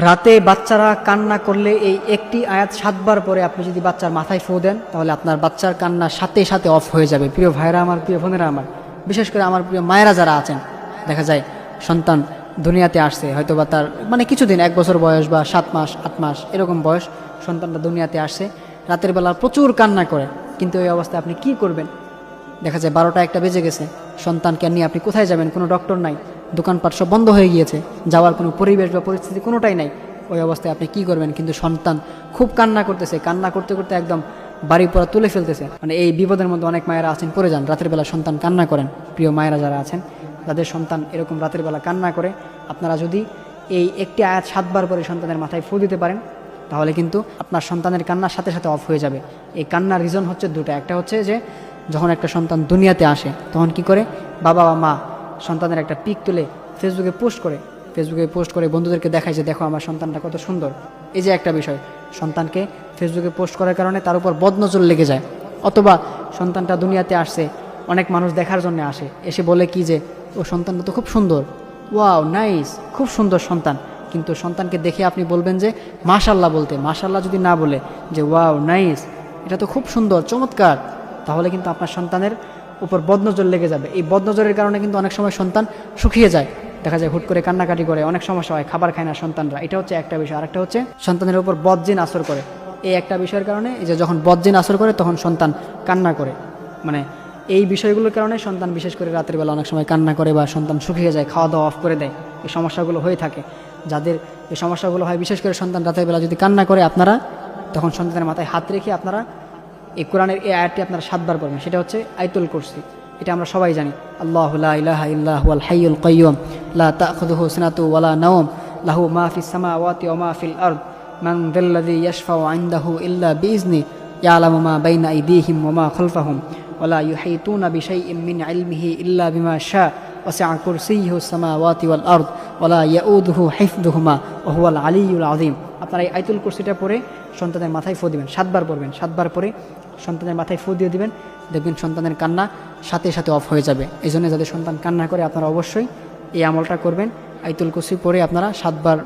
রাতে বাচ্চারা কান্না করলে এই একটি আয়াত 7 বার পরে আপনি যদি বাচ্চার মাথায় ফু দেন তাহলে আপনার বাচ্চার কান্না সাথে সাথে অফ হয়ে যাবে। প্রিয় ভাইরা আমার, প্রিয় বোনেরা আমার, বিশেষ করে আমার প্রিয় মায়েরা যারা আছেন, দেখা যায় সন্তান দুনিয়াতে আসছে, হয়তো বা তার কিছুদিন, 1 বছর বয়স বা 7 মাস 8 মাস এরকম বয়স, সন্তানটা দুনিয়াতে আসছে, রাতের বেলা প্রচুর কান্না করে। কিন্তু এই অবস্থায় আপনি কি করবেন? দেখা যায় 12টা 1টা বেজে গেছে, সন্তানকে নিয়ে আপনি কোথায় যাবেন? কোনো ডক্টর নাই, দোকানপাট সব বন্ধ হয়ে গিয়েছে, যাওয়ার কোনো পরিবেশ বা পরিস্থিতি কোনোটাই নাই। ওই অবস্থায় আপনি কি করবেন? কিন্তু সন্তান খুব কান্না করতেছে, কান্না করতে করতে একদম বাড়ি পড়া তুলে ফেলতেছে। এই বিপদের মধ্যে অনেক মায়েরা আছেন, পড়ে যান, রাতের বেলা সন্তান কান্না করেন। প্রিয় মায়েরা যারা আছেন, যাদের সন্তান এরকম রাতের বেলা কান্না করে, আপনারা যদি এই একটি আয়াত 7 বার করে সন্তানের মাথায় ফু দিতে পারেন তাহলে কিন্তু আপনার সন্তানের কান্নার সাথে সাথে অফ হয়ে যাবে। এই কান্নার রিজন হচ্ছে দুটো। একটা হচ্ছে যে যখন একটা সন্তান দুনিয়াতে আসে তখন কি করে, বাবা বা মা সন্তানের একটা পিক তুলে ফেসবুকে পোস্ট করে বন্ধুদেরকে দেখায় যে দেখো আমার সন্তানটা কত সুন্দর। এই যে একটা বিষয়, সন্তানকে ফেসবুকে পোস্ট করার কারণে তার উপর বদনজর লেগে যায়। অথবা সন্তানটা দুনিয়াতে আসছে, অনেক মানুষ দেখার জন্য আসে, এসে বলে কি যে ও সন্তানটা তো খুব সুন্দর, ওয়াও নাইস, খুব সুন্দর সন্তান। কিন্তু সন্তানকে দেখে আপনি বলবেন যে মাশাল্লাহ বলতে, মাশাল্লাহ যদি না বলে যে ওয়াও নাইস, এটা তো খুব সুন্দর, চমৎকার, তাহলে কিন্তু আপনার সন্তানের উপর বদনজর লেগে যাবে। এই বদনজরের কারণে কিন্তু অনেক সময় সন্তান শুকিয়ে যায়, দেখা যায় হুট করে কান্নাকাটি করে, অনেক সমস্যা হয়, খাবার খায় না সন্তানরা। এটা হচ্ছে একটা বিষয়। আরেকটা হচ্ছে সন্তানের উপর বদজিন আসর করে। এই একটা বিষয়ের কারণে, এই যে যখন বদজিন আসর করে তখন সন্তান কান্না করে, এই বিষয়গুলোর কারণে সন্তান বিশেষ করে রাতের বেলা অনেক সময় কান্না করে বা সন্তান শুকিয়ে যায়, খাওয়া দাওয়া অফ করে দেয়। এই সমস্যাগুলো হয়ে থাকে। যাদের এই সমস্যাগুলো হয়, বিশেষ করে সন্তান রাতের বেলা যদি কান্না করে, আপনারা তখন সন্তানের মাথায় হাত রেখে আপনারা এই কোরআনের এই আয়াতটি আপনারা 7 বার পড়বেন। সেটা হচ্ছে আয়াতুল কুরসি। এটা আমরা সবাই জানি, আল্লাহু লা ইলাহা ইল্লা হুয়াল হাইয়ুল কাইয়্যুম লা তাখুযুহু সিনাতু ওয়ালা নাওম লাহু মা ফিস সামাওয়াতি ওয়া মা ফিল আরদ মান যাল্লাযী ইয়াশফাউ ইনদাহু ইল্লা বিইজনি ইয়ালামু মা বাইনা আইদিহিম ওয়া মা খালফাহুম ওয়া লা ইউহীতুনা বিশাইইন মিন ইলমিহি ইল্লা বিমা শাআ ওয়াসি'a কুরসিয়্যুহু সামাওয়াতি ওয়াল আরদ ওয়া লা ইয়াউদুহু হিফযুহুমা ওয়া হুয়াল আলিয়্যুল আযীম। আপনারা এই আয়াতুল কুরসিটা পড়ে সন্তানের মাথায় ফু দিবেন, 7 বার পড়বেন। 7 বার পরে সন্তানের মাথায় ফু দিয়ে দিবেন, দেখবেন সন্তানের কান্না সাথে সাথে অফ হয়ে যাবে। এই জন্য যাদের সন্তান কান্না করে আপনারা অবশ্যই এই আমলটা করবেন। আয়াতুল কুরসি পড়ে আপনারা 7 বার